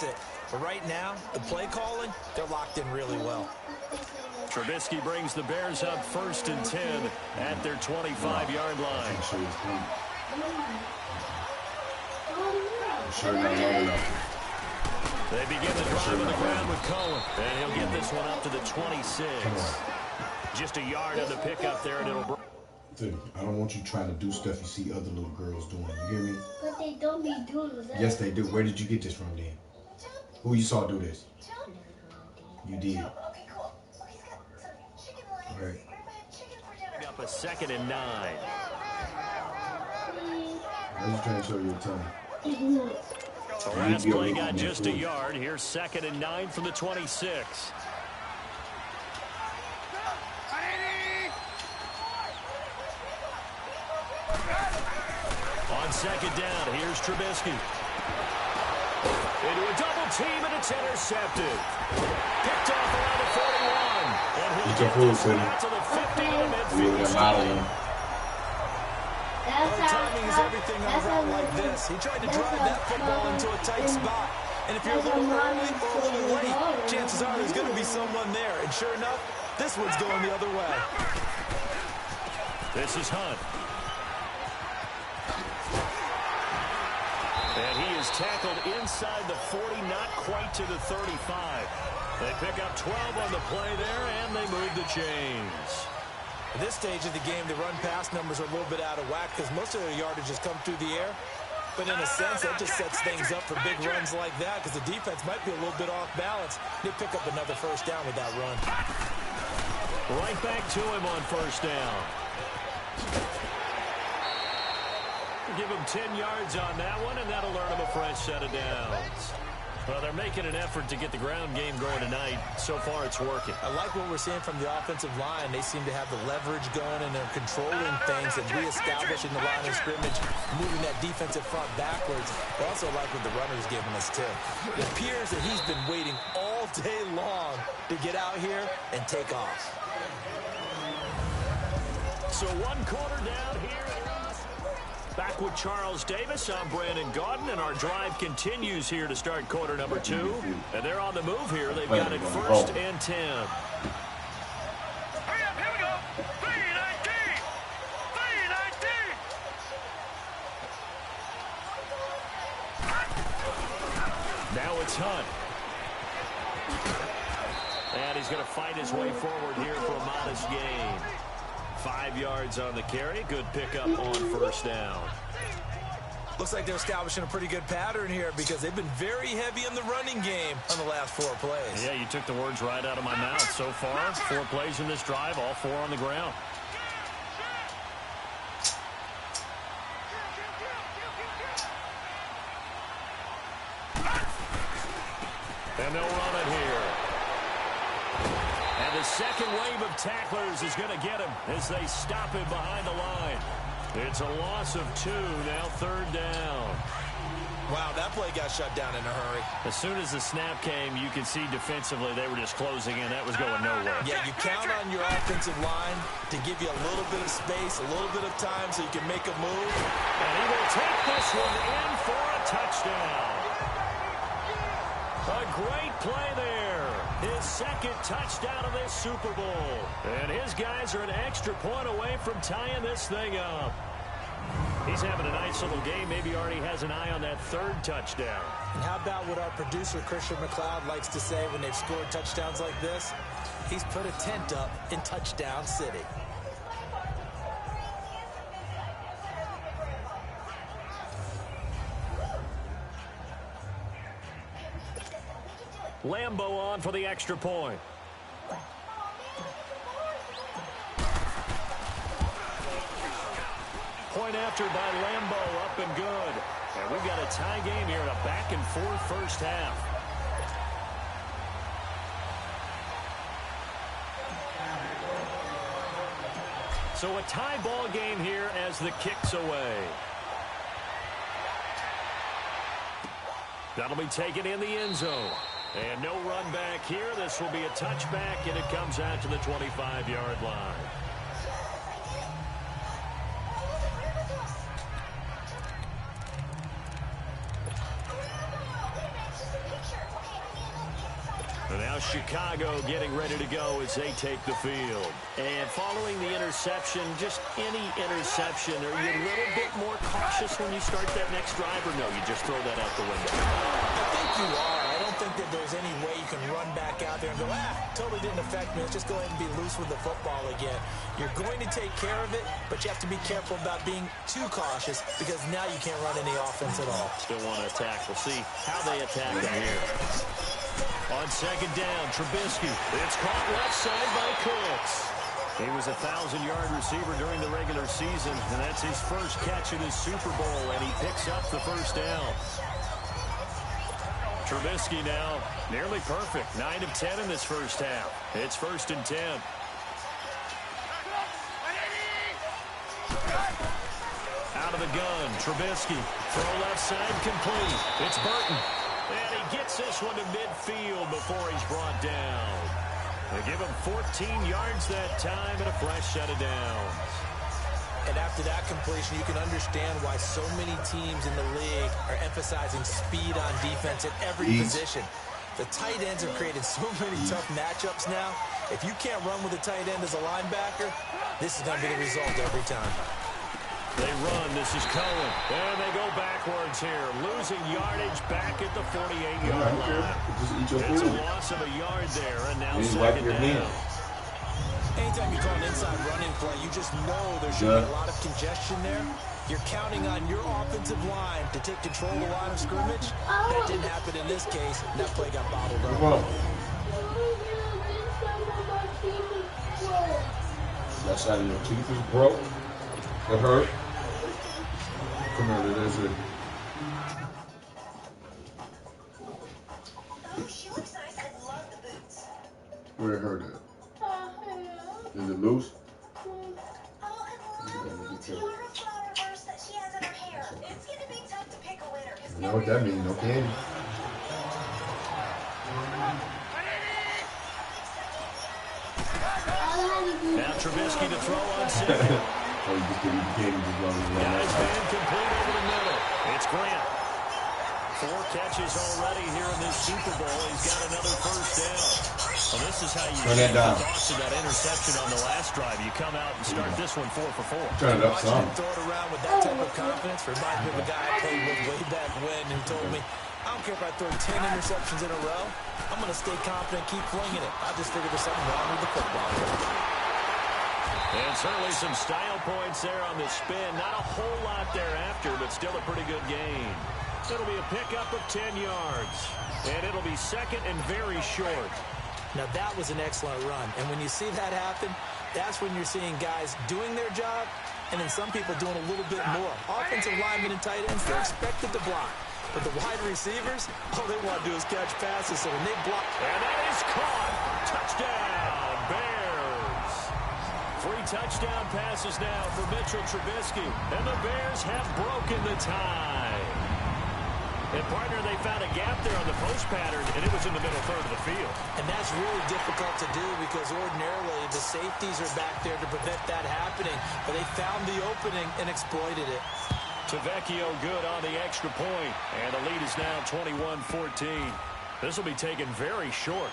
it. But right now, the play calling, they're locked in really well. Trubisky brings the Bears up 1st and 10 at their 25-yard line. They begin the drive on the ground with Cohen. And he'll get this one up to the 26. Just a yard on the pickup there, and it'll... Dude, I don't want you trying to do stuff you see other little girls doing. You hear me? But they don't be doing that. Yes, they do. Where did you get this from, then? Who you saw do this? You did. Okay, cool. He's got some chicken legs. All right. Chicken for dinner. Up a 2nd and 9. I was trying to show you a time. The last play got just a yard. Here's 2nd and 9 from the 26. On 2nd down, here's Trubisky. Into a double team, and it's intercepted. Picked off around the 41. And he'll get this one out to the 50 in the midfield. Timing is everything on a route like this. He tried to drive that football into a tight spot. And if you're a little early or a little late, chances are there's going to be someone there. And sure enough, this one's going the other way. This is Hunt. And he is tackled inside the 40, not quite to the 35. They pick up 12 on the play there, and they move the chains. At this stage of the game, the run-pass numbers are a little bit out of whack because most of their yardage has come through the air. But in a sense, that just sets things up for big runs like that because the defense might be a little bit off balance. They pick up another 1st down with that run. Right back to him on 1st down. Give him 10 yards on that one, and that'll earn him a fresh set of downs. Well, they're making an effort to get the ground game going tonight. So far, it's working. I like what we're seeing from the offensive line. They seem to have the leverage going, and they're controlling things and reestablishing the line of scrimmage, moving that defensive front backwards. I also like what the runner's giving us, too. It appears that he's been waiting all day long to get out here and take off. So 1 quarter down here. Back with Charles Davis. I'm Brandon Gaudin, and our drive continues here to start quarter number 2. And they're on the move here. They've got it 1st and 10. Hurry up, here we go. 3-19. 3-19. Now it's Hunt. And he's going to fight his way forward here for a modest gain. 5 yards on the carry. Good pickup on 1st down. Looks like they're establishing a pretty good pattern here because they've been very heavy in the running game on the last 4 plays. Yeah, you took the words right out of my mouth. So far, 4 plays in this drive, all 4 on the ground. And they'll run it here. And the second wave of tacklers is going to get him as they stop him behind the line. It's a loss of 2, now 3rd down. Wow, that play got shut down in a hurry. As soon as the snap came, you could see defensively they were just closing in. That was going nowhere. Yeah, you count on your offensive line to give you a little bit of space, a little bit of time so you can make a move. And he will take this one in for a touchdown. A great play there. His 2nd touchdown of this Super Bowl. And his guys are an extra point away from tying this thing up. He's having a nice little game. Maybe already has an eye on that 3rd touchdown. And how about what our producer, Christian McLeod, likes to say when they've scored touchdowns like this? He's put a tent up in Touchdown City. Lambo on for the extra point. Point after by Lambo, up and good. And we've got a tie game here, a back-and-forth 1st half. So a tie ball game here as the kick's away. That'll be taken in the end zone. And no run back here. This will be a touchback, and it comes out to the 25-yard line. Make sure now Chicago getting ready to go as they take the field. And following the interception, just any interception, are you a little bit more cautious when you start that next drive, or no, you just throw that out the window? I think you are. I don't think that there's any way you can run back out there and go, totally didn't affect me. Let's just go ahead and be loose with the football again. You're going to take care of it, but you have to be careful about being too cautious because now you can't run any offense at all. Still want to attack. We'll see how they attack him here. On second down, Trubisky. It's caught left side by Cooks. He was a 1,000-yard receiver during the regular season, and that's his first catch in his Super Bowl, and he picks up the first down. Trubisky now nearly perfect. 9 of 10 in this first half. It's 1st and 10. Out of the gun, Trubisky. Throw left side complete. It's Burton. And he gets this one to midfield before he's brought down. They give him 14 yards that time and a fresh set of downs. And after that completion, you can understand why so many teams in the league are emphasizing speed on defense at every position. The tight ends have created so many tough matchups now. If you can't run with a tight end as a linebacker, this is going to be the result every time. They run. This is Cohen. And they go backwards here. Losing yardage back at the 48-yard line. It's a loss of a yard there, and now second down. Anytime you call an inside running play, you just know there should be a lot of congestion there. You're counting on your offensive line to take control of the line of scrimmage. That didn't happen in this case. That play got bottled up. That side of your teeth is broke. That hurt. Come here, that's it. Oh, she looks nice. I love the boots. Where it hurt at? Is it loose? Oh, I love the tiara flower burst that she has in her hair. It's going to be tough to pick a winner. You know what that means, no candy. Now Trubisky to throw on second. Oh, you just didn't candy just run it. Guys, man, complete over the middle. It's Grant. 4 catches already here in this Super Bowl. He's got another first down. Well, this is how you get the thoughts of that interception on the last drive. You come out and start this one 4 for 4. Turn it up some. Throw it around with that type of confidence reminds me of a guy I played with way back when who told me, I don't care if I throw 10 interceptions in a row. I'm going to stay confident, keep flinging it. I just figured there's something wrong with the football. And certainly some style points there on the spin. Not a whole lot thereafter, but still a pretty good gain. It'll be a pickup of 10 yards. And it'll be second and very short. Now, that was an excellent run. And when you see that happen, that's when you're seeing guys doing their job and then some people doing a little bit more. Offensive linemen and tight ends, they're expected to block. But the wide receivers, all they want to do is catch passes. So when they block... And that is caught. Touchdown, Bears. 3 touchdown passes now for Mitchell Trubisky. And the Bears have broken the tie. And, partner, they found a gap there on the post pattern, and it was in the middle third of the field. And that's really difficult to do because ordinarily the safeties are back there to prevent that happening. But they found the opening and exploited it. Tavecchio good on the extra point, and the lead is now 21-14. This will be taken very short.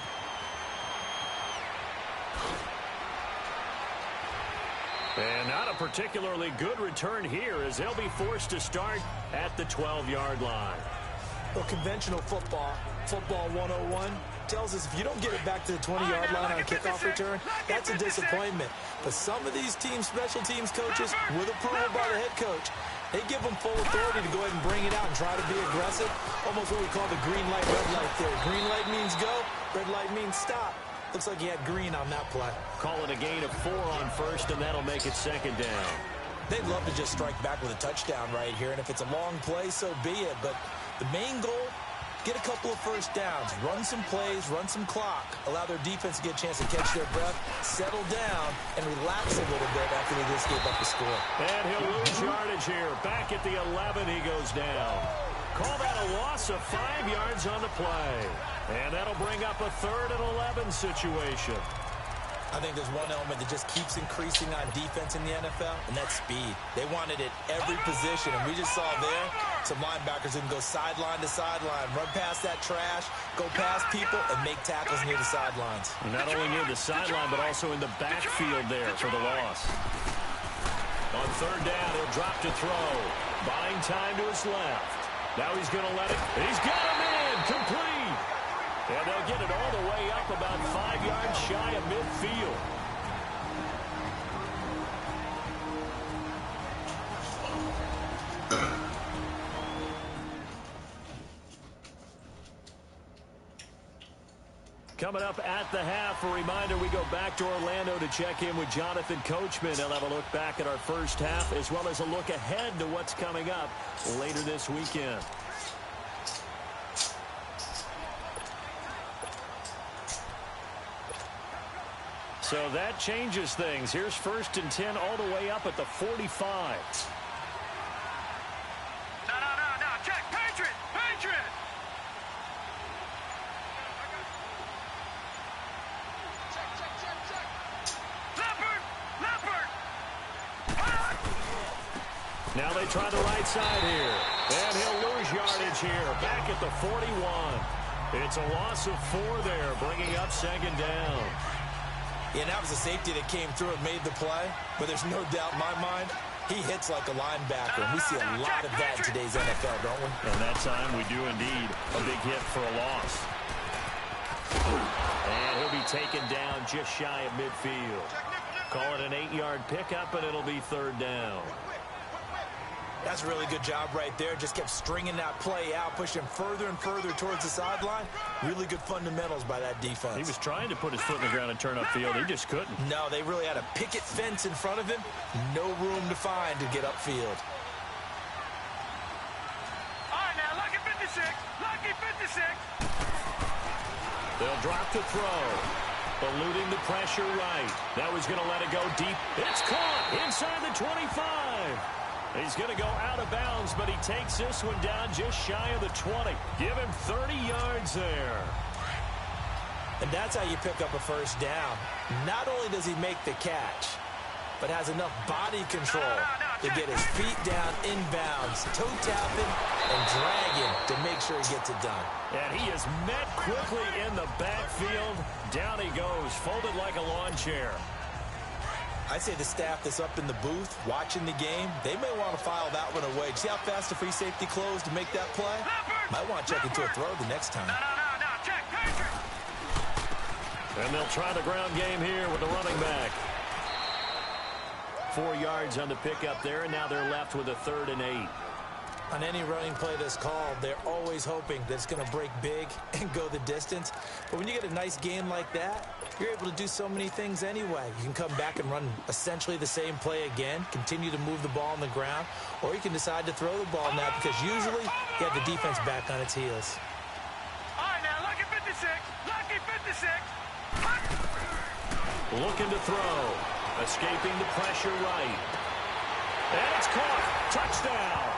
And not a particularly good return here as they'll be forced to start at the 12-yard line. Well, conventional football 101, tells us if you don't get it back to the 20-yard line on a kickoff return, that's a disappointment. But some of these special teams coaches, with approval by the head coach, they give them full authority to go ahead and bring it out and try to be aggressive. Almost what we call the green light, red light theory. Green light means go, red light means stop. Looks like he had green on that play. Call it a gain of 4 on first, and that'll make it second down. They'd love to just strike back with a touchdown right here, and if it's a long play, so be it. But the main goal, get a couple of first downs, run some plays, run some clock, allow their defense to get a chance to catch their breath, settle down, and relax a little bit after they just gave up the score. And he'll lose yardage here. Back at the 11, he goes down. Call that a loss of 5 yards on the play. And that'll bring up a 3rd and 11 situation. I think there's one element that just keeps increasing on defense in the NFL, and that's speed. They want it at every position, and we just saw there some linebackers who can go sideline to sideline, run past that trash, go past people, and make tackles near the sidelines. And not only near the sideline, but also in the backfield there for the loss. On third down, he'll drop to throw. Buying time to his left. Now he's going to let it. He's got him in. Complete. And they'll get it all the way up about 5 yards shy of midfield. Coming up at the half, a reminder, we go back to Orlando to check in with Jonathan Coachman. He'll have a look back at our first half as well as a look ahead to what's coming up later this weekend. So that changes things. Here's 1st and 10 all the way up at the 45. No, check, Patriot! Leopard! Now they try the right side here. And he'll lose yardage here. Back at the 41. It's a loss of 4 there, bringing up 2nd down. Yeah, that was a safety that came through and made the play. But there's no doubt in my mind, he hits like a linebacker. And we see a lot of that in today's NFL, don't we? And that time we do indeed. A big hit for a loss. And he'll be taken down just shy of midfield. Call it an 8-yard pickup, and it'll be 3rd down. That's a really good job right there. Just kept stringing that play out, pushing further and further towards the sideline. Really good fundamentals by that defense. He was trying to put his foot in the ground and turn upfield. He just couldn't. No, they really had a picket fence in front of him. No room to find to get upfield. All right, now, lucky 56. They'll drop to throw. Eluding the pressure right. Now he's going to let it go deep. It's caught inside the 25. He's going to go out of bounds, but he takes this one down just shy of the 20. Give him 30 yards there. And that's how you pick up a first down. Not only does he make the catch, but has enough body control to get his feet down inbounds, toe tapping and dragging to make sure he gets it done. And he is met quickly in the backfield. Down he goes, folded like a lawn chair. I'd say the staff that's up in the booth watching the game, they may want to file that one away. See how fast the free safety closed to make that play? Might want to check into a throw the next time. No, check, Patriot! And they'll try the ground game here with the running back. 4 yards on the pickup there, and now they're left with a 3rd and 8. On any running play that's called, they're always hoping that it's going to break big and go the distance. But when you get a nice game like that, you're able to do so many things anyway. You can come back and run essentially the same play again, continue to move the ball on the ground, or you can decide to throw the ball now because usually you have the defense back on its heels. All right, now, lucky 56. Looking to throw. Escaping the pressure right. And it's caught. Touchdown.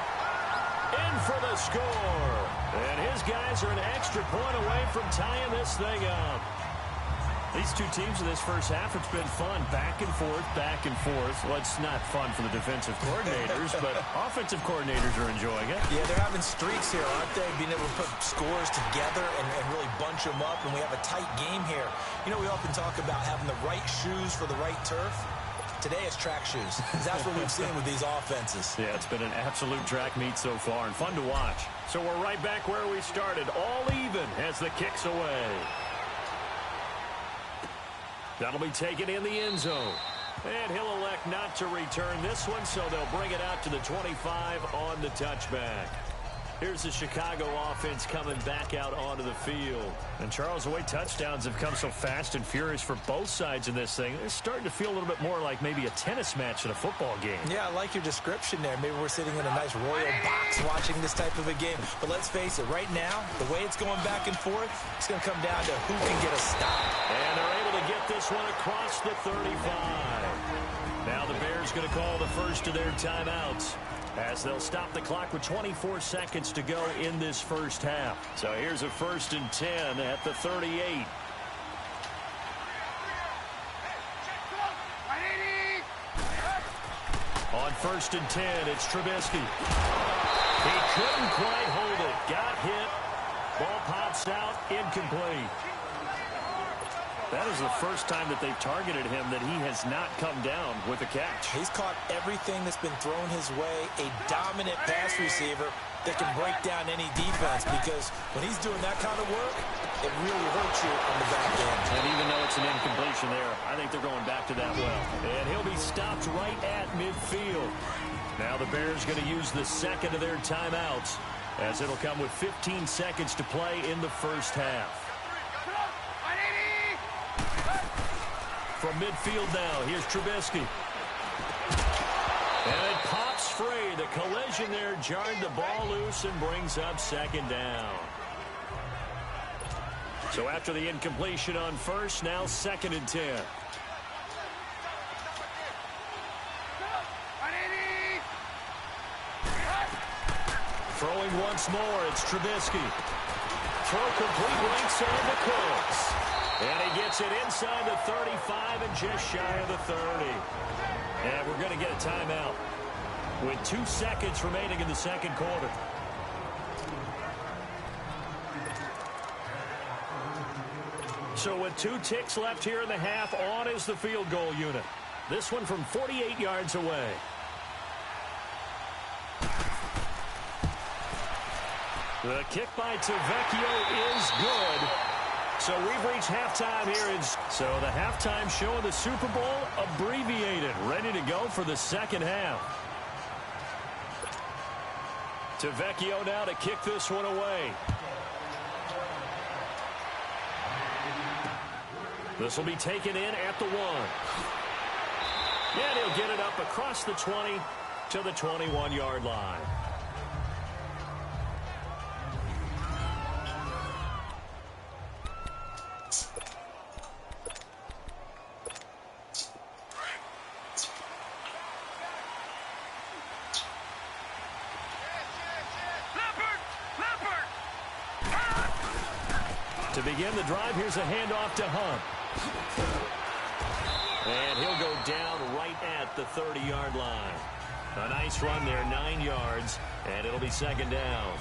In for the score. And his guys are an extra point away from tying this thing up. These two teams in this first half, it's been fun. Back and forth, back and forth. Well, it's not fun for the defensive coordinators, but offensive coordinators are enjoying it. Yeah, they're having streaks here, aren't they? Being able to put scores together and really bunch them up, and we have a tight game here. You know, we often talk about having the right shoes for the right turf. Today it's track shoes. That's what we've seen with these offenses. Yeah, it's been an absolute track meet so far and fun to watch. So we're right back where we started, all even as the kick's away. That'll be taken in the end zone. And he'll elect not to return this one, so they'll bring it out to the 25 on the touchback. Here's the Chicago offense coming back out onto the field. And Charles, the way touchdowns have come so fast and furious for both sides in this thing, it's starting to feel a little bit more like maybe a tennis match in a football game. Yeah, I like your description there. Maybe we're sitting in a nice royal box watching this type of a game. But let's face it, right now, the way it's going back and forth, it's going to come down to who can get a stop. And they're able to get this one across the 35. Now the Bears going to call the first of their timeouts, as they'll stop the clock with 24 seconds to go in this first half. So here's a 1st and 10 at the 38. 1st and 10. It's Trubisky. He couldn't quite hold it. Got hit. Ball pops out. Incomplete. That is the first time that they've targeted him that he has not come down with a catch. He's caught everything that's been thrown his way. A dominant pass receiver that can break down any defense, because when he's doing that kind of work, it really hurts you on the back end. And even though it's an incompletion there, I think they're going back to that well. And he'll be stopped right at midfield. Now the Bears going to use the second of their timeouts, as it'll come with 15 seconds to play in the first half. From midfield now, here's Trubisky. And it pops free. The collision there jarred the ball loose and brings up 2nd down. So after the incompletion on 1st, now 2nd and 10. Throwing once more, it's Trubisky. Throw complete right side to Cooks. And he gets it inside the 35 and just shy of the 30. And we're going to get a timeout with 2 seconds remaining in the 2nd quarter. So with 2 ticks left here in the half, on is the field goal unit. This one from 48 yards away. The kick by Tavecchio is good. So we've reached halftime here. So the halftime show of the Super Bowl abbreviated, ready to go for the 2nd half. Tavecchio now to kick this one away. This will be taken in at the 1. And he'll get it up across the 20 to the 21-yard line. To begin the drive, here's a handoff to Hunt. And he'll go down right at the 30-yard line. A nice run there, 9 yards, and it'll be 2nd down.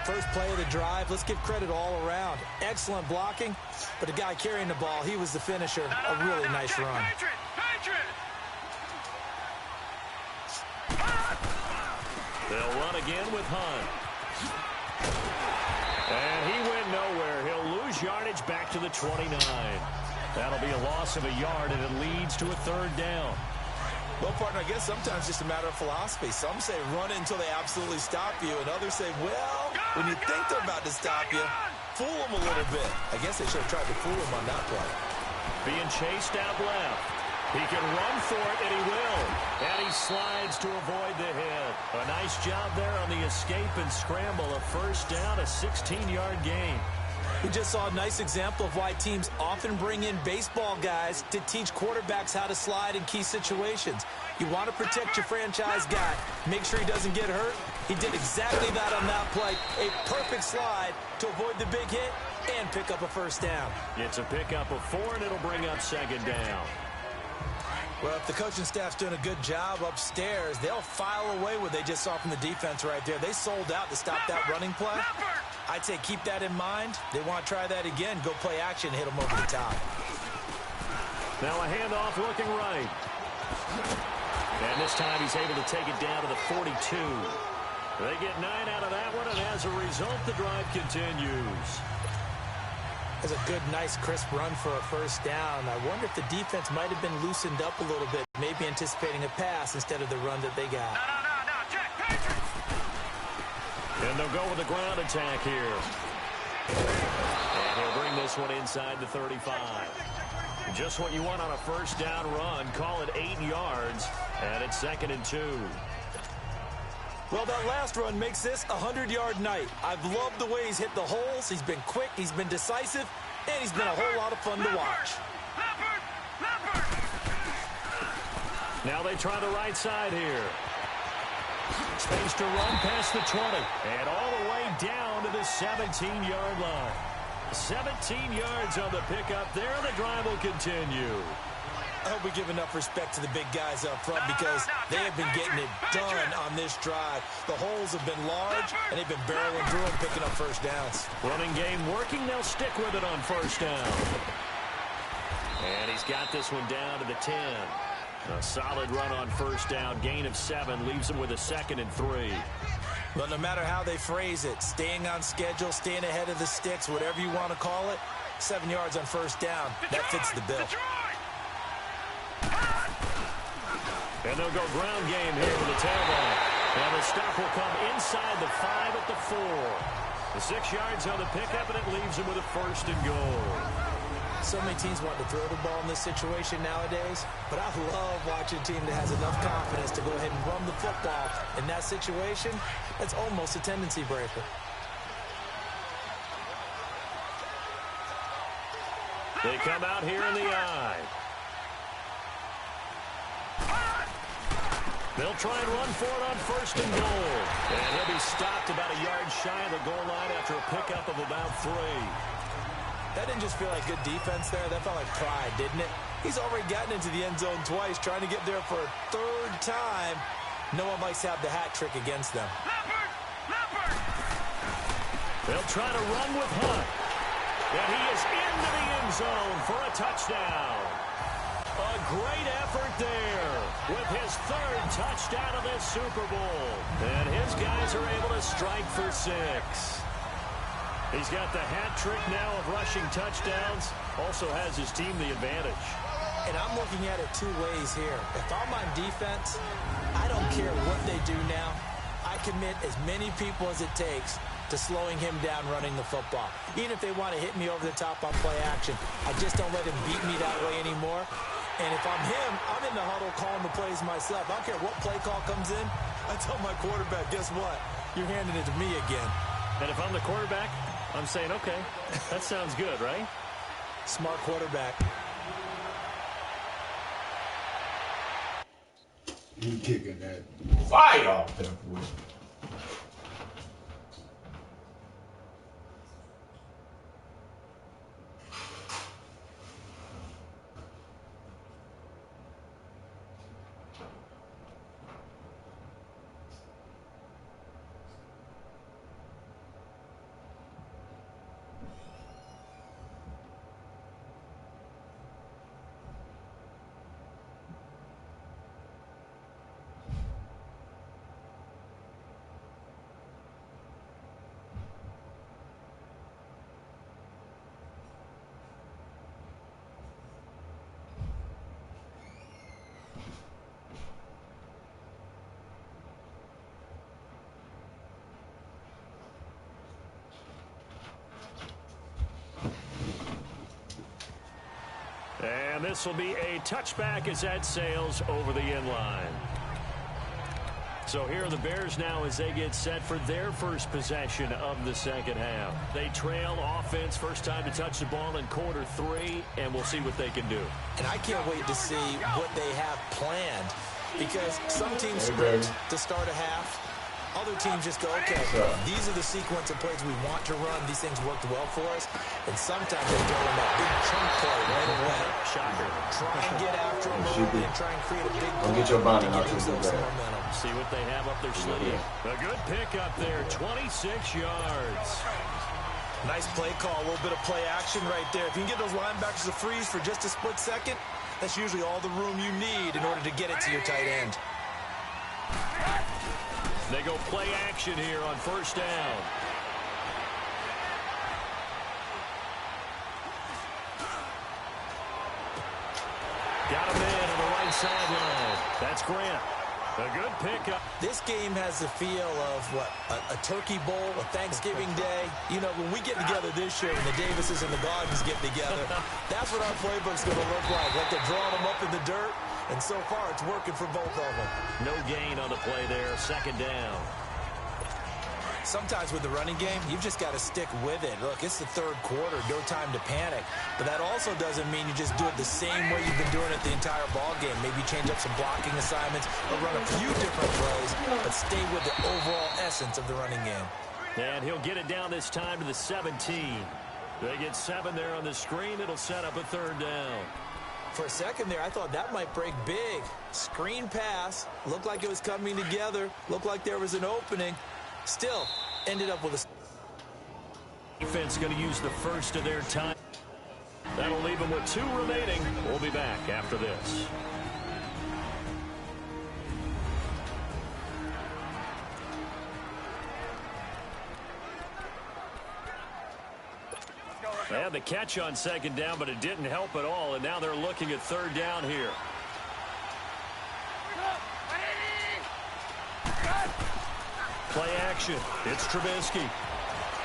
First play of the drive, let's give credit all around. Excellent blocking, but the guy carrying the ball, he was the finisher. A really nice run. They'll run again with Hunt. And he went nowhere. He'll lose yardage back to the 29. That'll be a loss of a yard, and it leads to a 3rd down. Well, partner, I guess sometimes it's just a matter of philosophy. Some say run it until they absolutely stop you, and others say, well, when you think they're about to stop you, fool them a little bit. I guess they should have tried to fool him on that play. Being chased out left. He can run for it, and he will. And he slides to avoid the hit. A nice job there on the escape and scramble. A 1st down, a 16-yard gain. We just saw a nice example of why teams often bring in baseball guys to teach quarterbacks how to slide in key situations. You want to protect your franchise guy. Make sure he doesn't get hurt. He did exactly that on that play. A perfect slide to avoid the big hit and pick up a 1st down. It's a pickup of 4, and it'll bring up 2nd down. Well, if the coaching staff's doing a good job upstairs, they'll file away what they just saw from the defense right there. They sold out to stop that running play. I'd say keep that in mind. They want to try that again. Go play action, hit them over the top. Now a handoff looking right. And this time he's able to take it down to the 42. They get 9 out of that one, and as a result, the drive continues. That's a good, nice, crisp run for a 1st down. I wonder if the defense might have been loosened up a little bit, maybe anticipating a pass instead of the run that they got. No, check, Patrick. And they'll go with the ground attack here. And he'll bring this one inside the 35. Just what you want on a 1st down run. Call it 8 yards, and it's 2nd and 2. Well, that last run makes this a 100-yard night. I've loved the way he's hit the holes. He's been quick, he's been decisive, and he's been a whole lot of fun to watch. Now they try the right side here. Space to run past the 20. And all the way down to the 17-yard line. 17 yards on the pickup there. The drive will continue. I hope we give enough respect to the big guys up front because they have been getting it done on this drive. The holes have been large, and they've been barreling through and picking up first downs. Running game working. They'll stick with it on first down. And he's got this one down to the 10. A solid run on first down. Gain of 7 leaves him with a 2nd and 3. But no matter how they phrase it, staying on schedule, staying ahead of the sticks, whatever you want to call it, 7 yards on first down, that fits the bill. And they'll go ground game here with the tailback. And the stop will come inside the 5 at the 4. The 6 yards on the pickup, and it leaves him with a 1st and goal. So many teams want to throw the ball in this situation nowadays, but I love watching a team that has enough confidence to go ahead and run the football. In that situation, that's almost a tendency breaker. They come out here in the I. They'll try and run for it on 1st and goal. And he'll be stopped about a yard shy of the goal line after a pickup of about 3. That didn't just feel like good defense there. That felt like pride, didn't it? He's already gotten into the end zone twice, trying to get there for a 3rd time. No one likes to have the hat trick against them. They'll try to run with Hunt. And he is into the end zone for a touchdown. A great effort there with his 3rd touchdown of this Super Bowl. And his guys are able to strike for 6. He's got the hat trick now of rushing touchdowns. Also has his team the advantage. And I'm looking at it 2 ways here. If I'm on defense, I don't care what they do now. I commit as many people as it takes to slowing him down running the football. Even if they want to hit me over the top on play action, I just don't let him beat me that way anymore. And if I'm him, I'm in the huddle calling the plays myself. I don't care what play call comes in. I tell my quarterback, guess what? You're handing it to me again. And if I'm the quarterback, I'm saying, okay, that sounds good, right? Smart quarterback. He kicking that fire off that boy. And this will be a touchback as that sails over the end line. So here are the Bears now as they get set for their first possession of the second half. They trail offense, first time to touch the ball in quarter 3, and we'll see what they can do. And I can't wait to see what they have planned, because some teams sprint to start a half. Other teams just go, okay, these are the sequence of plays we want to run. These things worked well for us. And sometimes they throw in that big chunk play right away. Shocker. Try and get after them early and try and create a big play. Get your body to out give to themselves do some that. momentum. See what they have up their sleeve. A good pickup there, 26 yards. Nice play call, a little bit of play action right there. If you can get those linebackers to freeze for just a split second, that's usually all the room you need in order to get it to your tight end. They go play action here on first down. Got him in on the right sideline. That's Grant. A good pickup. This game has the feel of, what, a turkey bowl, a Thanksgiving day. You know, when we get together this year and the Davises and the Gardens get together, that's what our playbook's going to look like they're drawing them up in the dirt, and so far it's working for both of them. No gain on the play there, second down. Sometimes with the running game, you've just got to stick with it. Look, it's the 3rd quarter, no time to panic. But that also doesn't mean you just do it the same way you've been doing it the entire ball game. Maybe change up some blocking assignments or run a few different plays, but stay with the overall essence of the running game. And he'll get it down this time to the 17. They get 7 there on the screen. It'll set up a 3rd down. For a second there, I thought that might break big. Screen pass. Looked like it was coming together. Looked like there was an opening. Still, ended up with a... Defense going to use the first of their time. That'll leave them with 2 remaining. We'll be back after this. They had the catch on second down, but it didn't help at all, and now they're looking at third down here. Play action. It's Trubisky.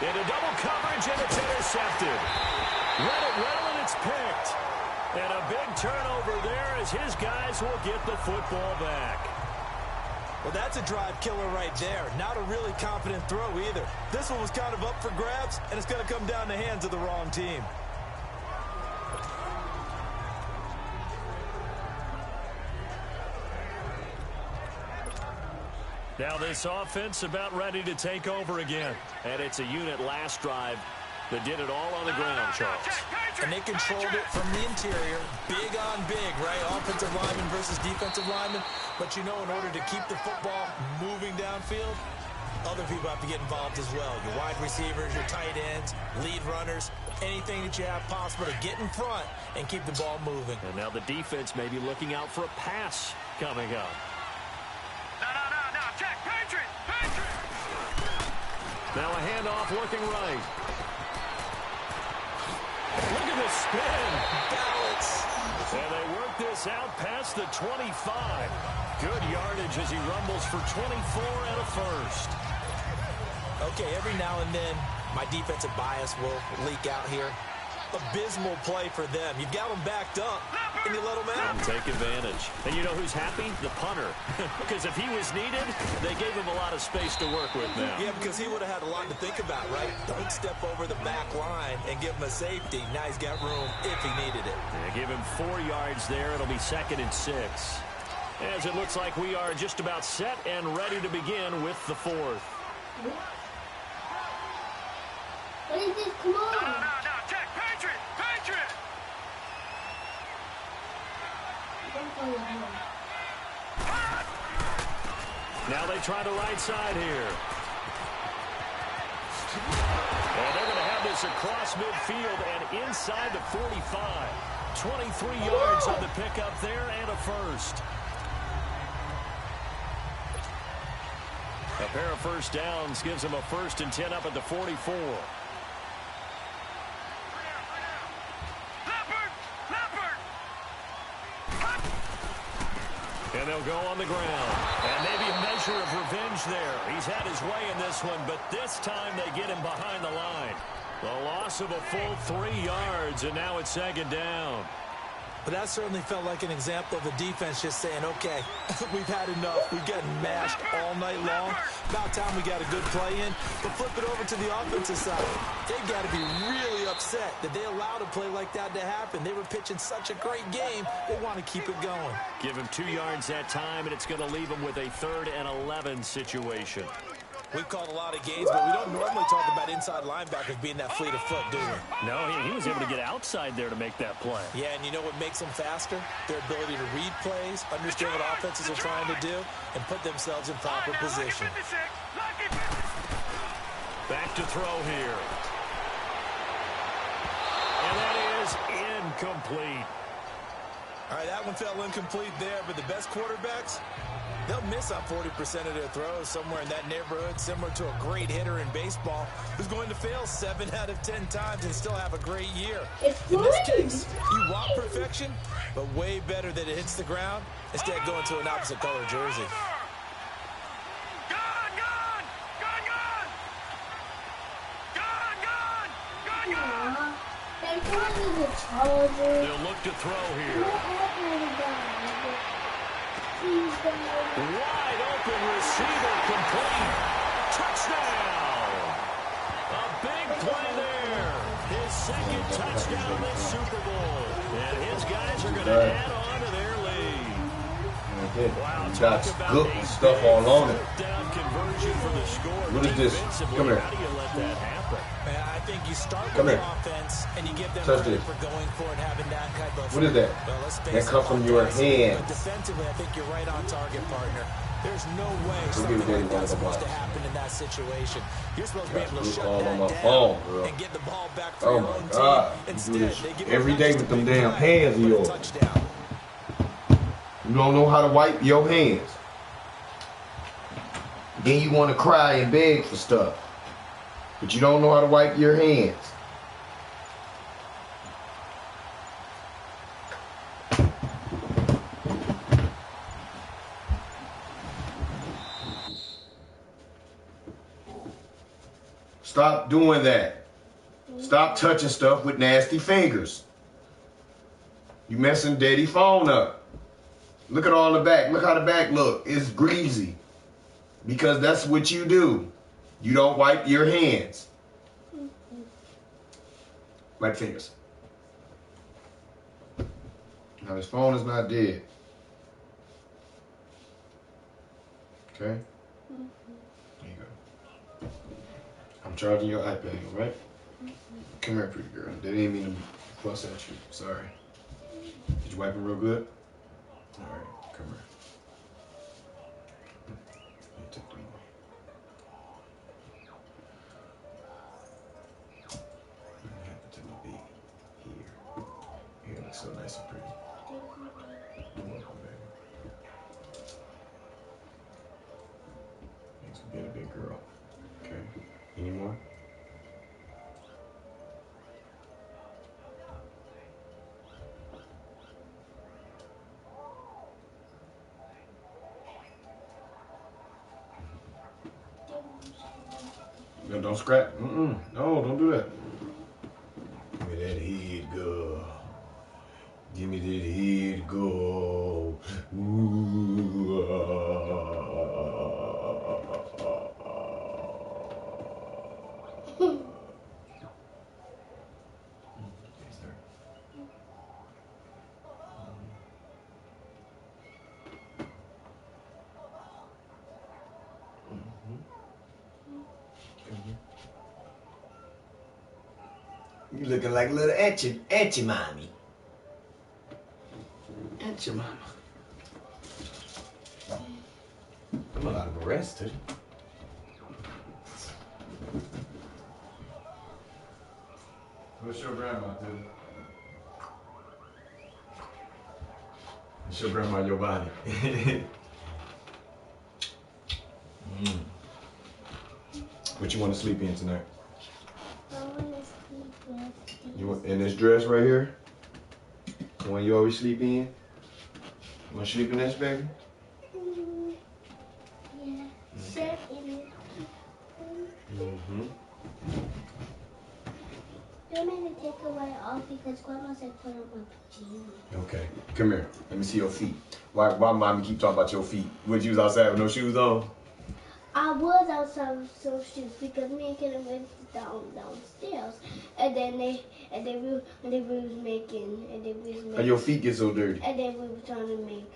Into double coverage, and it's intercepted. Read it well, and it's picked. And a big turnover there as his guys will get the football back. Well, that's a drive killer right there. Not a really confident throw either. This one was kind of up for grabs, and it's going to come down the hands of the wrong team. Now this offense about ready to take over again. And it's a unit last drive that did it all on the ground, Charles. And they controlled it from the interior. Big on big, right? Offensive lineman versus defensive lineman. But you know, in order to keep the football moving downfield, other people have to get involved as well. Your wide receivers, your tight ends, lead runners, anything that you have possible to get in front and keep the ball moving. And now the defense may be looking out for a pass coming up. No, check, Patriot! Now a handoff looking right. Look at the spin. Balance. And they work this out past the 25. Good yardage as he rumbles for 24 and a first. Okay, every now and then, my defensive bias will leak out here. Abysmal play for them. You've got them backed up, and you let them out. And take advantage. And you know who's happy? The punter. Because if he was needed, they gave him a lot of space to work with now. Yeah, because he would have had a lot to think about, right? Don't step over the back line and give him a safety. Now he's got room if he needed it. Yeah, give him 4 yards there. It'll be 2nd and 6. As it looks like we are just about set and ready to begin with the 4th. What is this? Come on. No, check, Patriot! Now they try the right side here. And they're going to have this across midfield and inside the 45. 23 yards on the pickup there and a first. A pair of first downs gives them a 1st and 10 up at the 44. And they'll go on the ground. And maybe a measure of revenge there. He's had his way in this one, but this time they get him behind the line. The loss of a full 3 yards, and now it's 2nd down. But that certainly felt like an example of the defense just saying, okay, we've had enough. We've gotten mashed all night long. About time we got a good play in. But flip it over to the offensive side. They've got to be really upset that they allowed a play like that to happen. They were pitching such a great game. They want to keep it going. Give him 2 yards that time, and it's going to leave him with a 3rd and 11 situation. We've called a lot of games, but we don't normally talk about inside linebackers being that fleet of foot, do we? No, he was able to get outside there to make that play. Yeah, and you know what makes them faster? Their ability to read plays, understand what offenses are trying to do, and put themselves in proper position. Back to throw here. And that is incomplete. All right, that one fell incomplete there, but the best quarterbacks, they'll miss on 40% of their throws, somewhere in that neighborhood, similar to a great hitter in baseball who's going to fail 7 out of 10 times and still have a great year. In this case, you want perfection, but way better that it hits the ground instead of going to an opposite color jersey. They'll look to throw here. Wide open receiver complete. Touchdown. A big play there. His 2nd touchdown of this Super Bowl. And his guys are going to add on to their lead. Yeah, Wow, you got talk about good a stuff big all on it. fourth down conversion for the score. What is this? Defensively, Come here. how do you let that happen? And I think you start Come with the here. offense and you give them Touch credit this. for going for it, having that type of. What is that? Well, let's face That it, come from your offensively, hands. But defensively, I think you're right on target, partner. There's no way Look something at like that that's supposed to box. happen in that situation. You're supposed to be Got able to blue shut all on that my down phone, bro. and get the ball back for Oh your my own God. team. You Instead, do this they give every up day not with just a them big damn play, hands of but a yours. touchdown. You don't know how to wipe your hands. Then you want to cry and beg for stuff. But you don't know how to wipe your hands. Stop doing that. Stop touching stuff with nasty fingers. You messing daddy's phone up. Look at all the back. Look how the back look. It's greasy. Because that's what you do. You don't wipe your hands. Wipe fingers. Now his phone is not dead. Okay? There you go. I'm charging your iPad, all right? Come here, pretty girl. They didn't mean to fuss at you. Sorry. Did you wipe them real good? All right, come here. Let me take them off. What happened to my baby? Here. Here, looks so nice and pretty. You're welcome, baby. Thanks for being a big girl. Okay. Any more? No, don't scratch. No, don't do that. Give me that head, girl. Give me that head, girl. Ooh, Yes, sir. You looking like a little etchy mommy. Etchy mama. I'm a lot of arrest, too. What's your grandma, dude? It's your grandma, your body. What you want to sleep in tonight? I want to sleep with You want in this dress right here? The one you always sleep in? You want to sleep in this, baby? Yeah, sit in it. Don't need to take away off because Grandma said put on my pajamas. Okay, come here. Let me see your feet. Why mommy keep talking about your feet? Would you was outside with no shoes on? I was outside with some shoes because me and Kenny went downstairs, and they was making. How your feet get so dirty? And then we were trying to make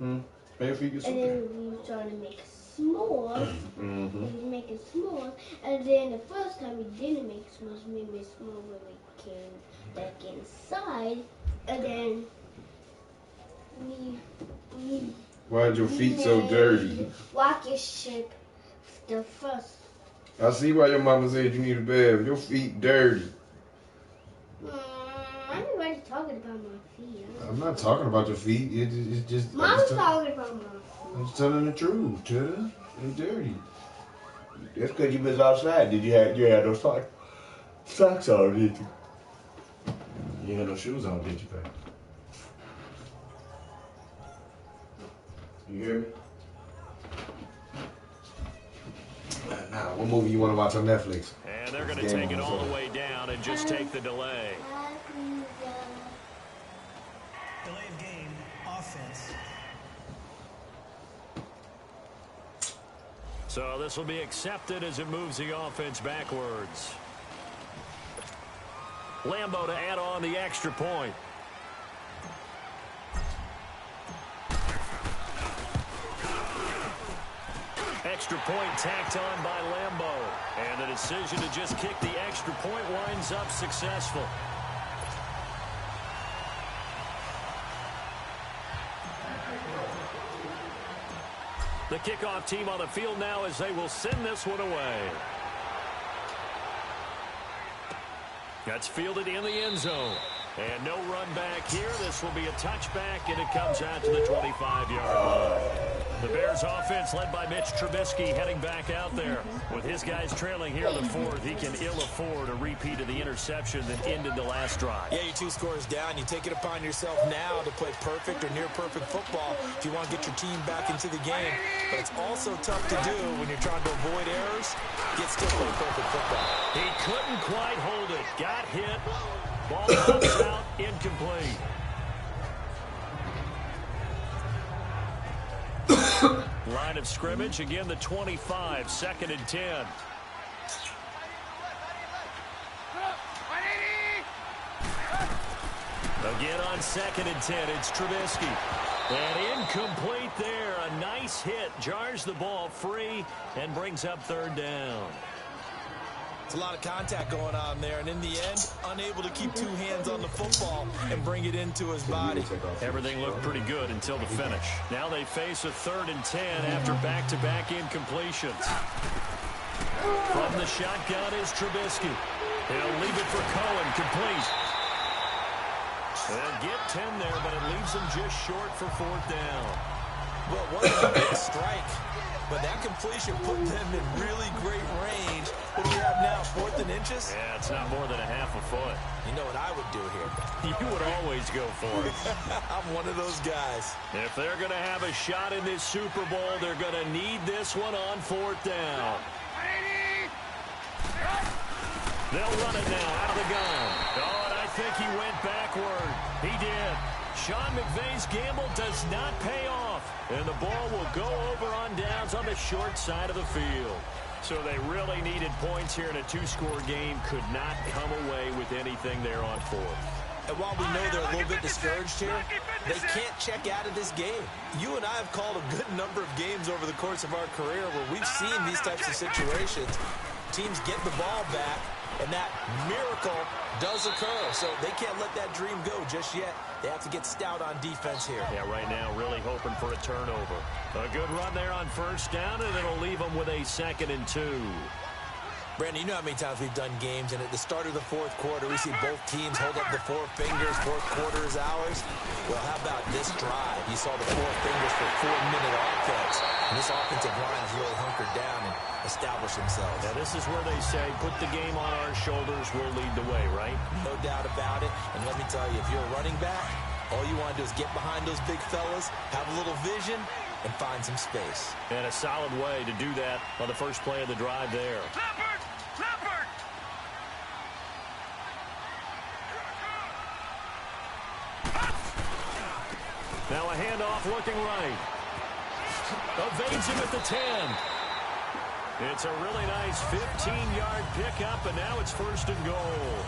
How your feet get so And dirty? then we were trying to make s'mores. We was making s'mores, and then the first time we didn't make s'mores, we made s'mores when we came back inside, and then we Why'd your feet so dirty? rocket ship the first. I see why your mama said you need a bath. Your feet dirty. I'm already talking about my feet. I'm not talking about your feet. It's just. Mom's talking about my feet. I'm just telling the truth, Teddy. They're dirty. That's because you was outside. You had those socks on, did you? You had no shoes on, did you, babe? You hear me? Now, what movie you want to watch on Netflix? And they're going to take it all the way down and just take the delay. Delay of game, offense. So this will be accepted as it moves the offense backwards. Lambo to add on the extra point. extra point tacked on by Lambo. And the decision to just kick the extra point winds up successful. The kickoff team on the field now as they will send this one away. That's fielded in the end zone. And no run back here. This will be a touchback, and it comes out to the 25-yard line. The Bears offense led by Mitch Trubisky heading back out there. With his guys trailing here in the fourth, he can ill afford a repeat of the interception that ended the last drive. Yeah, you're 2 scores down. You take it upon yourself now to play perfect or near perfect football if you want to get your team back into the game. But it's also tough to do when you're trying to avoid errors. Get still play perfect football. He couldn't quite hold it. Got hit. Ball comes out, incomplete. Line of scrimmage, again the 25, 2nd and 10. Again on 2nd and 10, it's Trubisky. And incomplete there. A nice hit, jars the ball free, and brings up 3rd down. It's a lot of contact going on there, and in the end, unable to keep 2 hands on the football and bring it into his body. Everything looked pretty good until the finish. Now they face a 3rd and 10 after back-to-back incompletions. From the shotgun is Trubisky. He'll leave it for Cohen, complete. They'll get 10 there, but it leaves them just short for 4th down. Well, it wasn't a big strike, but that completion put them in really great range. What do we have now, 4th and inches? Yeah, it's not more than a half a foot. You know what I would do here? You would always go for it. I'm one of those guys. If they're going to have a shot in this Super Bowl, they're going to need this one on 4th down. They'll run it now out of the gun. Oh, and I think he went backward. He did. Sean McVay's gamble does not pay off. And the ball will go over on downs on the short side of the field. So they really needed points here in a 2-score game. Could not come away with anything there on 4th. And while we know they're a little bit discouraged here, they can't check out of this game. You and I have called a good number of games over the course of our career where we've seen these types of situations. Teams get the ball back, and that miracle does occur. So they can't let that dream go just yet. They have to get stout on defense here. Yeah, right now really hoping for a turnover. A good run there on 1st down, and it'll leave them with a 2nd and 2. Brandon, you know how many times we've done games, and at the start of the 4th quarter, we see both teams hold up the 4 fingers, 4th quarter is ours. Well, how about this drive? You saw the 4 fingers for 4-minute offense. And this offensive line has really hunkered down and established themselves. Now, this is where they say, put the game on our shoulders, we'll lead the way, right? No doubt about it. And let me tell you, if you're a running back, all you want to do is get behind those big fellas, have a little vision, and find some space. And a solid way to do that on the first play of the drive there. Leopard! Now a handoff looking right. Evades him at the 10. It's a really nice 15-yard pickup, and now it's 1st and goal.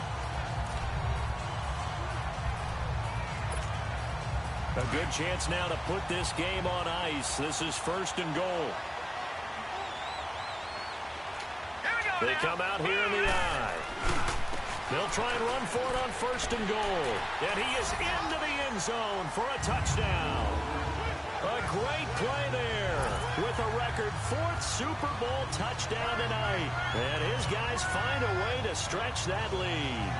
A good chance now to put this game on ice. This is 1st and goal. They come out here in the eye. They'll try and run for it on 1st and goal. And he is into the end zone for a touchdown. A great play there with a record 4th Super Bowl touchdown tonight. And his guys find a way to stretch that lead.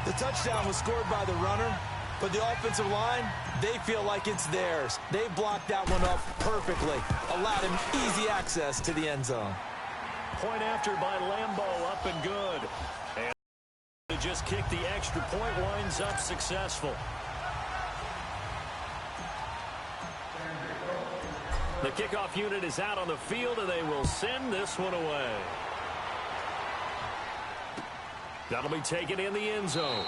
The touchdown was scored by the runner, but the offensive line, they feel like it's theirs. They blocked that one up perfectly, allowed him easy access to the end zone. Point after by Lambo, up and good. And to just kick the extra point winds up successful. The kickoff unit is out on the field, and they will send this one away. That'll be taken in the end zone.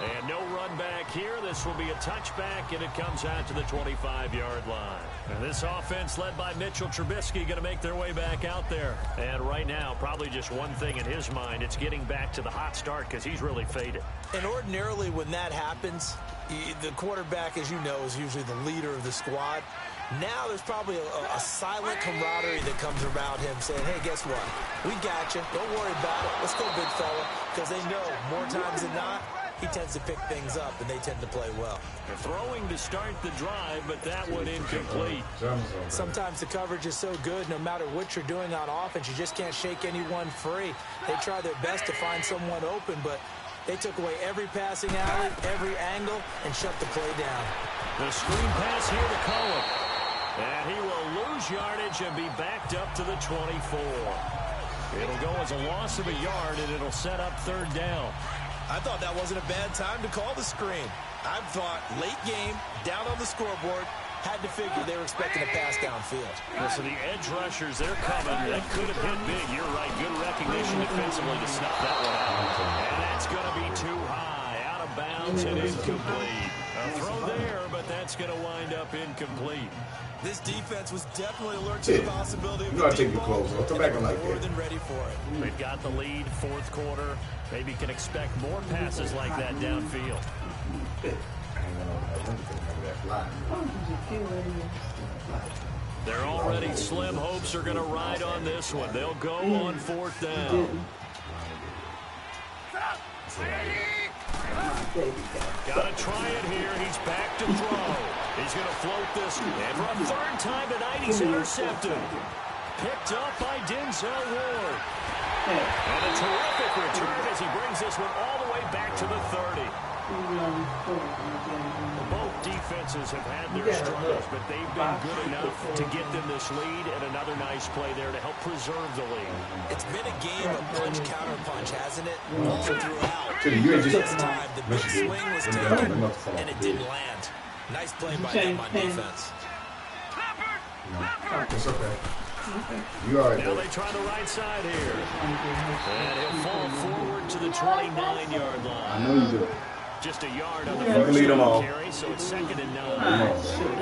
And no run back here. This will be a touchback, and it comes out to the 25-yard line. And this offense led by Mitchell Trubisky going to make their way back out there. And right now, probably just one thing in his mind. It's getting back to the hot start because he's really faded. And ordinarily when that happens, the quarterback, as you know, is usually the leader of the squad. Now there's probably a silent camaraderie that comes around him saying, hey, guess what? We got you. Don't worry about it. Let's go, big fella. Because they know more times than not, he tends to pick things up, and they tend to play well. They're throwing to start the drive, but that one incomplete. Sometimes the coverage is so good, no matter what you're doing on offense, you just can't shake anyone free. They try their best to find someone open, but they took away every passing alley, every angle, and shut the play down. The screen pass here to Cohen. And he will lose yardage and be backed up to the 24. It'll go as a loss of a yard, and it'll set up third down. I thought that wasn't a bad time to call the screen. I thought late game, down on the scoreboard, had to figure they were expecting a pass downfield. So the edge rushers, they're coming. That could have hit big. You're right. Good recognition defensively to snuff that one out. And that's going to be too high. Out of bounds and incomplete. A throw there, but that's going to wind up incomplete. This defense was definitely alert to the possibility of You take your clothes off. Come back and like more that. than ready for it. They've got the lead, fourth quarter. Maybe can expect more passes like that downfield. They're already slim hopes are going to ride on this one. They'll go on fourth down. Got to try it here. He's back to throw. He's going to float this. And for a third time tonight, he's intercepted. Picked up by Denzel Ward. And a terrific return as he brings this one all the way back to the 30. Both defenses have had their struggles, but they've been good enough to get them this lead, and another nice play there to help preserve the lead. It's been a game of punch-counter-punch, hasn't it? All throughout. This time, the big swing was taken, and it didn't land. Nice play by them on defense. It's okay. You all right, Now they try the right side here. And he'll fall forward to the 29-yard line. I know you do. Just a yard on the You first can lead them all. carry, so it's 2nd and 9.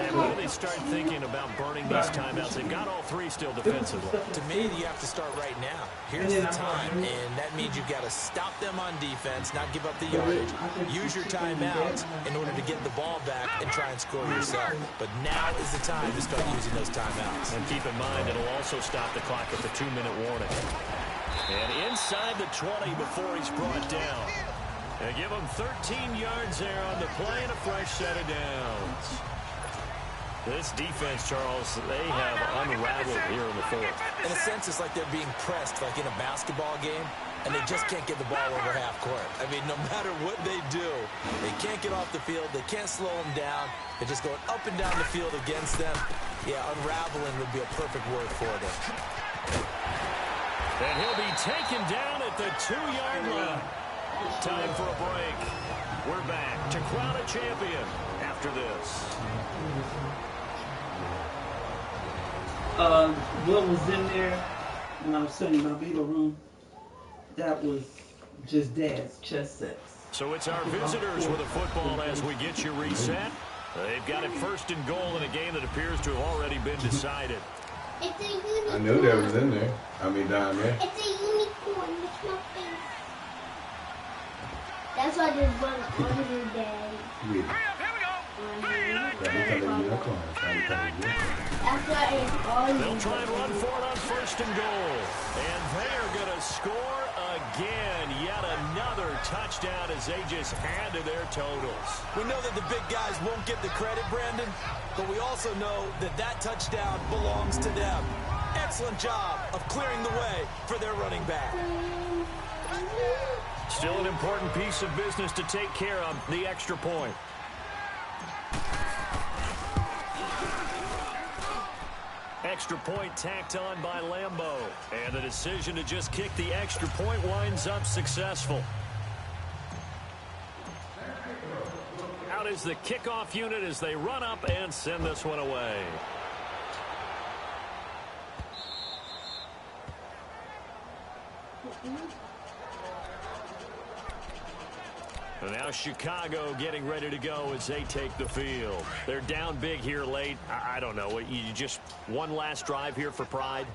And when do they start thinking about burning these timeouts? They've got all three still defensively. To me, you have to start right now. Here's the time, and that means you've got to stop them on defense, not give up the yardage. Use your timeouts in order to get the ball back and try and score yourself. But now is the time to start using those timeouts. And keep in mind, it'll also stop the clock at the 2-minute warning. And inside the 20 before he's brought down. They give him 13 yards there on the play and a fresh set of downs. This defense, Charles, they have unraveled here in the fourth. In a sense, it's like they're being pressed like in a basketball game, and they just can't get the ball over half court. I mean, no matter what they do, they can't get off the field. They can't slow them down. They're just going up and down the field against them. Yeah, unraveling would be a perfect word for them. And he'll be taken down at the 2-yard line. Time for a break. We're back to crown a champion after this. What was in there when I was sitting in my video room, that was just Dad's chest sets. So it's our visitors with a football as we get you reset. They've got it 1st and goal in a game that appears to have already been decided. It's a unicorn. I knew that was in there. I mean, down there. It's a unicorn with no face. That's why there's one under Dad. Yeah. That's why it's all They'll try and run for it on 1st and goal. And they are going to score again. Yet another touchdown as they just add to their totals. We know that the big guys won't get the credit, Brandon, but we also know that that touchdown belongs to them. Excellent job of clearing the way for their running back. Still an important piece of business to take care of, the extra point. Extra point tacked on by Lambeau. And the decision to just kick the extra point winds up successful. Out is the kickoff unit as they run up and send this one away. And now Chicago getting ready to go as they take the field. They're down big here late. I don't know. You just one last drive here for pride?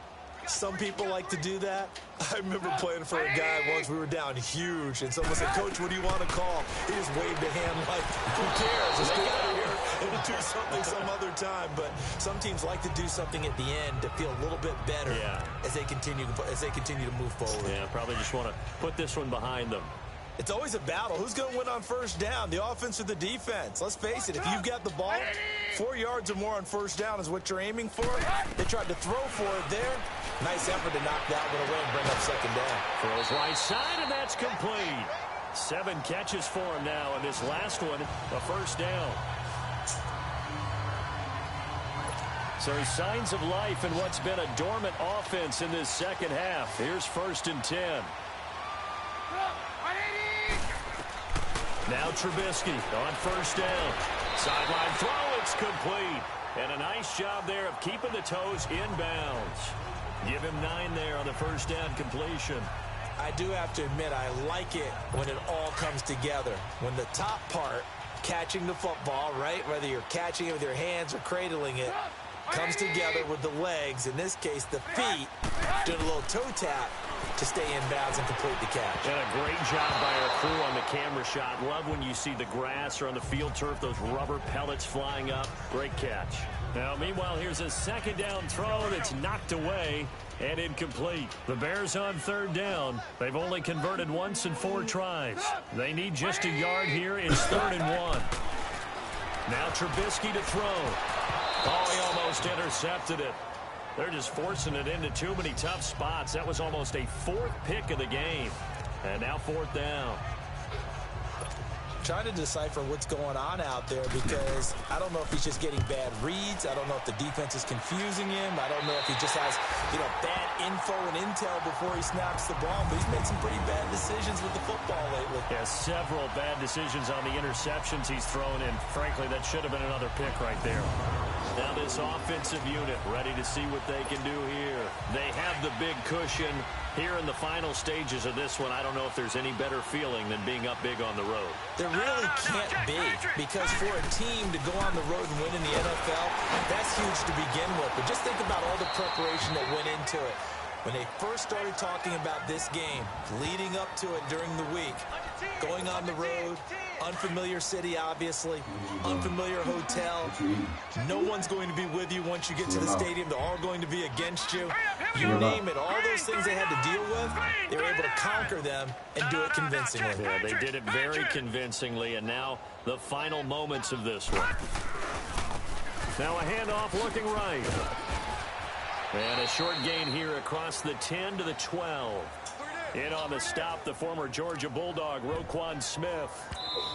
Some people like to do that. I remember playing for a guy once. We were down huge, and someone said, Coach, what do you want to call? He just waved a hand like, who cares? Let's get out of here do something some other time, but some teams like to do something at the end to feel a little bit better as they continue to move forward. Yeah, probably just want to put this one behind them. It's always a battle. Who's going to win on first down, the offense or the defense? Let's face it, if you've got the ball, 4 yards or more on first down is what you're aiming for. They tried to throw for it there. Nice effort to knock that one away and bring up second down. Throws right side, and that's complete. 7 catches for him now, and this last one, a first down. So signs of life in what's been a dormant offense in this second half. Here's 1st and 10. Now Trubisky on first down. Sideline throw, it's complete. And a nice job there of keeping the toes inbounds. Give him 9 there on the first down completion. I do have to admit, I like it when it all comes together. When the top part, catching the football, right, whether you're catching it with your hands or cradling it, comes together with the legs, in this case the feet, doing a little toe tap to stay in bounds and complete the catch. And a great job by our crew on the camera shot. Love when you see the grass or on the field turf, those rubber pellets flying up. Great catch. Now, meanwhile, here's a second down throw that's knocked away and incomplete. The Bears on third down. They've only converted once in 4 tries. They need just a yard here. It's 3rd and 1. Now Trubisky to throw. Oh, he almost intercepted it. They're just forcing it into too many tough spots. That was almost a 4th pick of the game. And now 4th down. Trying to decipher what's going on out there because I don't know if he's just getting bad reads. I don't know if the defense is confusing him. I don't know if he just has, bad info and intel before he snaps the ball. But he's made some pretty bad decisions with the football lately. Yeah, several bad decisions on the interceptions he's thrown in. Frankly, that should have been another pick right there. Now this offensive unit ready to see what they can do here. They have the big cushion. Here in the final stages of this one, I don't know if there's any better feeling than being up big on the road. There really can't be, because for a team to go on the road and win in the NFL, that's huge to begin with. But just think about all the preparation that went into it. When they first started talking about this game, leading up to it during the week, going on the road, unfamiliar city, obviously, unfamiliar hotel. No one's going to be with you once you get to the stadium. They're all going to be against you. You name it, all those things they had to deal with, they were able to conquer them and do it convincingly. Yeah, they did it very convincingly, and now the final moments of this one. Now a handoff looking right. And a short gain here across the 10 to the 12. In on the stop, the former Georgia Bulldog, Roquan Smith.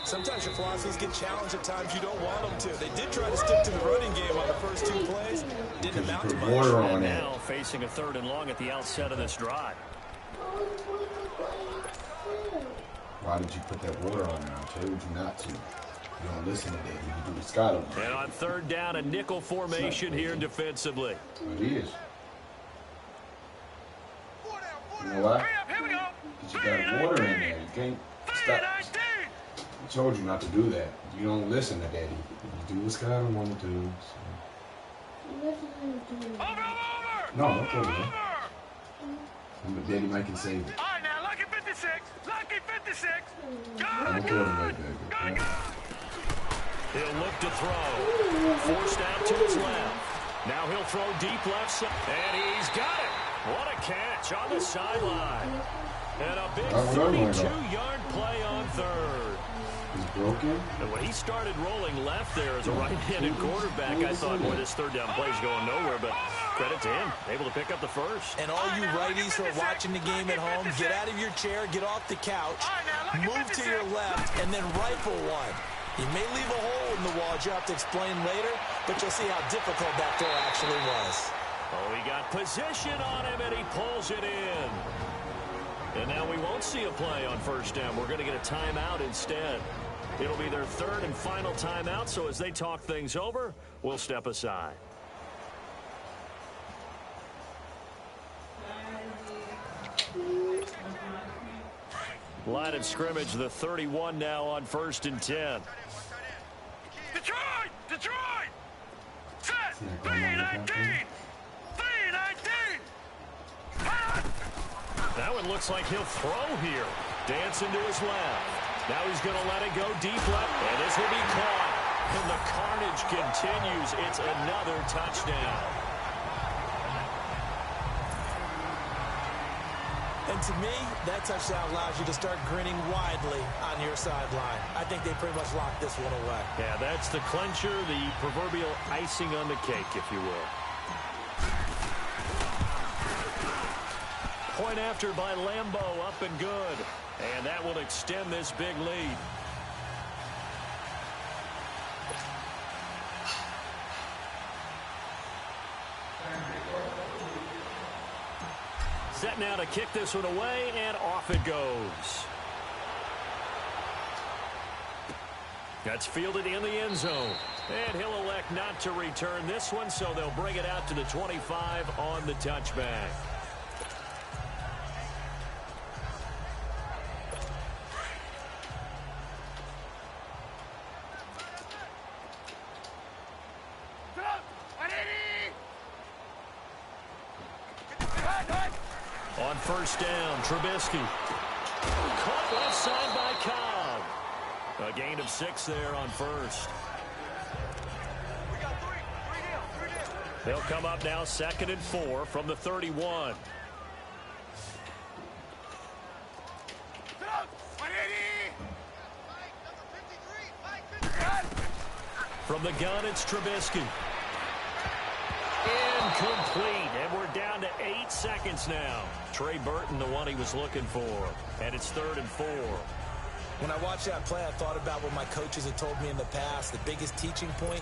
Sometimes your philosophies get challenged at times you don't want them to. They did try to stick to the running game on the first 2 plays. Didn't amount to much. And now facing a 3rd and long at the outset of this drive. Why did you put that water on there? I told you not to. You don't listen to that. You do the Skyler. And on 3rd down, a nickel formation here defensively. It is. You know why? Because you got water in there. You can't stop. I told you not to do that. You don't listen to Daddy. You do what Skyler wanted to do. So. No, don't tell me. But Daddy Mike can save it. All right, now, lucky 56. Lucky 56. Don't tell him right there. He'll look to throw. Forced out to his left. Now he'll throw deep left side. And he's got it. What a catch on the sideline. And a big 32-yard play on 3rd. He's broken. And when he started rolling left there as a right-handed quarterback, I thought, boy, this 3rd down play is going nowhere. But credit to him, able to pick up the first. And all you righties who are watching the game at home, get out of your chair, get off the couch, move to your left, and then rifle one. He may leave a hole in the wall, as you have to explain later, but you'll see how difficult that throw actually was. Oh, he got position on him, and he pulls it in. And now we won't see a play on 1st down. We're going to get a timeout instead. It'll be their 3rd and final timeout, so as they talk things over, we'll step aside. Line of scrimmage, the 31 now on 1st and 10. Detroit! Detroit! Set! 3-19! 3-19! That one looks like he'll throw here. Dancing to his left. Now he's going to let it go deep left, and this will be caught. And the carnage continues. It's another touchdown. And to me, that touchdown allows you to start grinning widely on your sideline. I think they pretty much locked this one away. Yeah, that's the clincher, the proverbial icing on the cake, if you will. Point after by Lambeau, up and good. And that will extend this big lead. Set now to kick this one away, and off it goes. That's fielded in the end zone. And he'll elect not to return this one, so they'll bring it out to the 25 on the touchback. On first down, Trubisky. Caught left side by Cobb. A gain of 6 there on first. They'll come up now 2nd and 4 from the 31. From the gun, it's Trubisky. Incomplete, and we're down to 8 seconds now. Trey Burton, the one he was looking for, and it's 3rd and 4. When I watched that play, I thought about what my coaches had told me in the past. The biggest teaching point,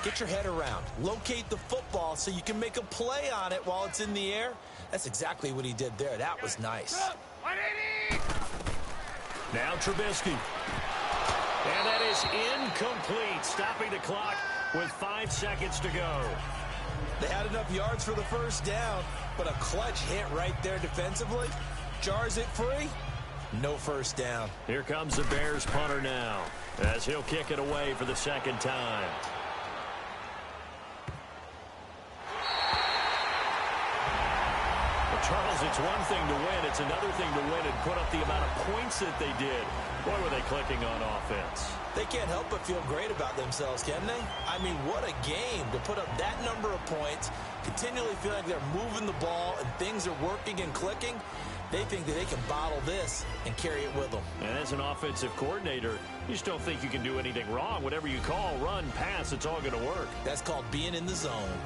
get your head around. Locate the football so you can make a play on it while it's in the air. That's exactly what he did there. That was nice. Now Trubisky. And that is incomplete, stopping the clock with 5 seconds to go. They had enough yards for the first down, but a clutch hit right there defensively. Jars it free. No first down. Here comes the Bears punter now, as he'll kick it away for the 2nd time. Well, Charles, it's one thing to win. It's another thing to win and put up the amount of points that they did. Boy, were they clicking on offense. They can't help but feel great about themselves, can they? I mean, what a game to put up that number of points, continually feel like they're moving the ball and things are working and clicking. They think that they can bottle this and carry it with them. And as an offensive coordinator, you just don't think you can do anything wrong. Whatever you call, run, pass, it's all going to work. That's called being in the zone.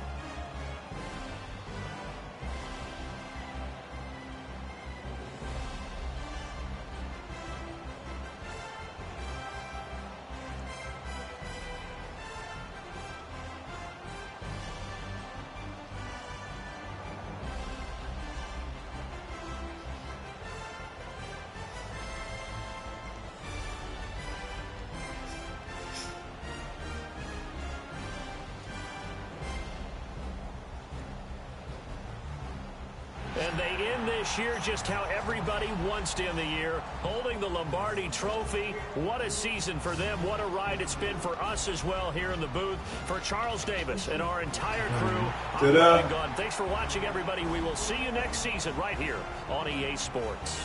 And they end this year just how everybody wants to end the year, holding the Lombardi Trophy. What a season for them. What a ride it's been for us as well here in the booth. For Charles Davis and our entire crew, I'm Ryan Gunn. Thanks for watching, everybody. We will see you next season right here on EA Sports.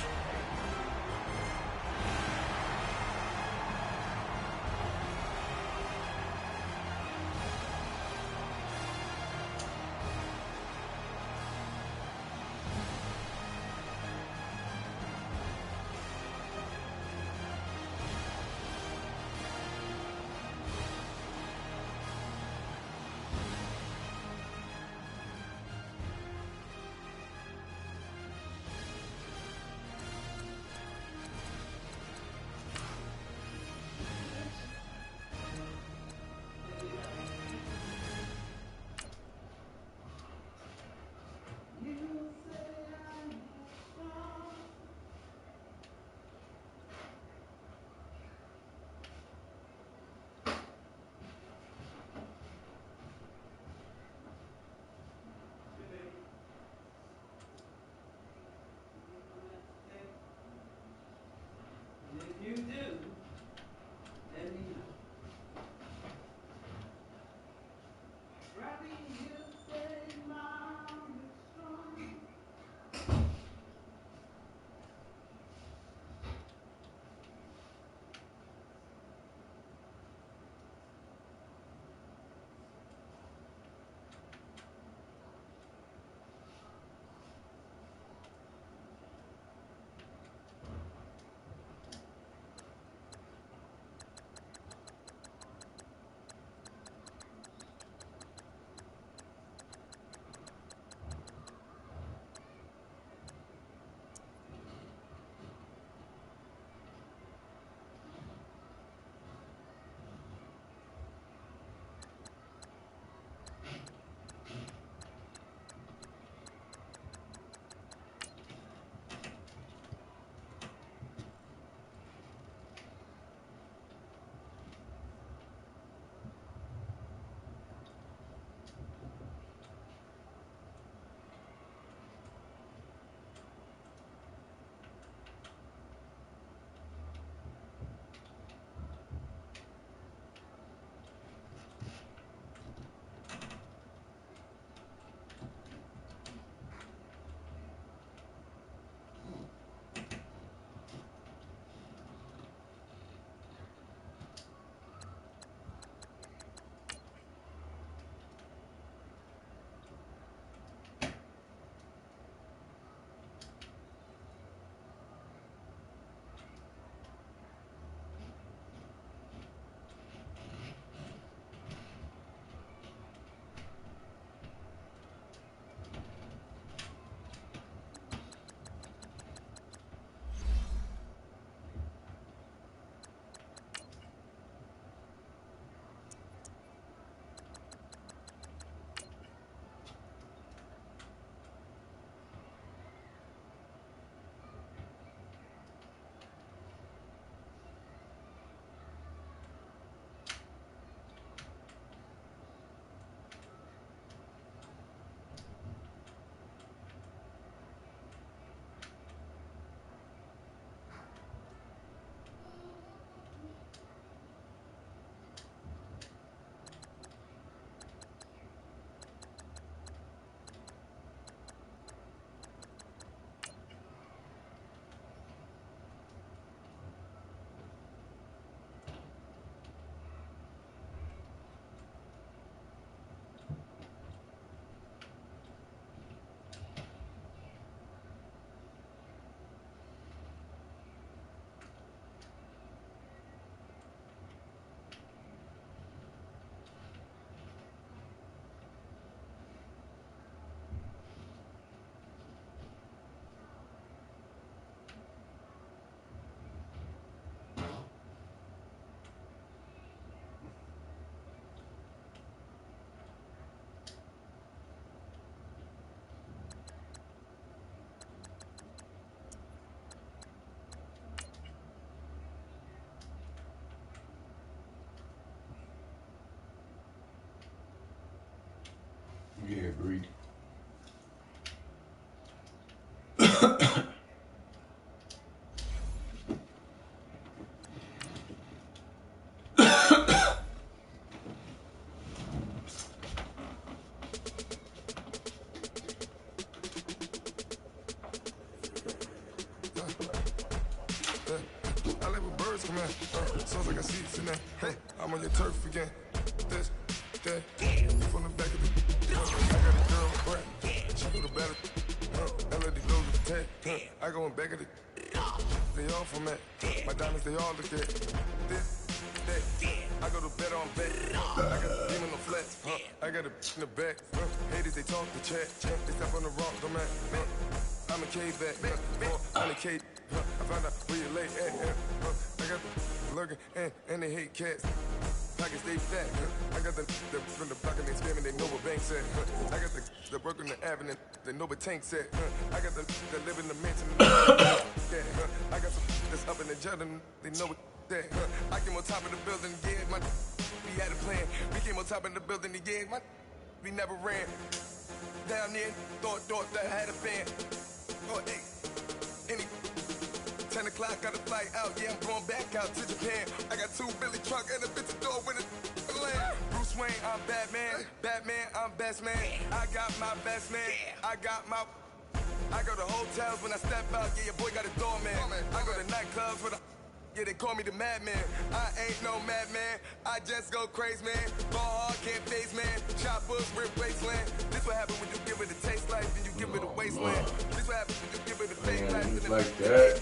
Sounds like I see it in there. Hey, I'm on your turf again. This, that, from the back of the. I got a girl, Brad. She go to battle. LOD low with the tag. I go in back of the. They all from that. My diamonds, they all look at. This, that. I go to bed on bed. I got the demon on flats. I got a in the back. Haters, they talk the chat. They step on the rock, I'm at. I'm a cave back. I'm a cave. I found out where you lay at. I got the lurking and they hate cats. Pockets stay fat. I got the from the block and they screaming, they know what banks at. I got the work on the avenue, they know what tanks at. I got the live in the mansion. I got some that's up in the Jordan, they know what that. I came on top of the building, yeah, we had a plan. We came on top of the building, yeah, we never ran. Down there, thought that I had a fan. Oh, hey, any 10 o'clock, got a flight out, yeah, I'm going back out to Japan. I got 2 Billy truck and a bitch door with a land. Bruce Wayne, I'm Batman. Batman, I'm best man. I got my best man. I go to hotels when I step out, yeah, your boy got a doorman. I go to nightclubs with a, yeah, they call me the madman. I ain't no madman, I just go crazy, man. Ball hard, can't face, man. Choppers, rip wasteland. This what happens when you give it a taste life, then you give it a wasteland. This what happens when you give it a fake life, then like that.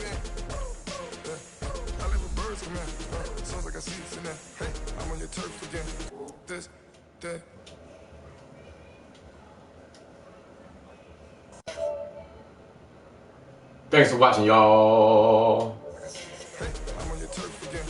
I live with birds from there. Sounds like I see it in there. Hey, I'm on your turf again. This, that. Thanks for watching, y'all. Hey, I'm on your turf again.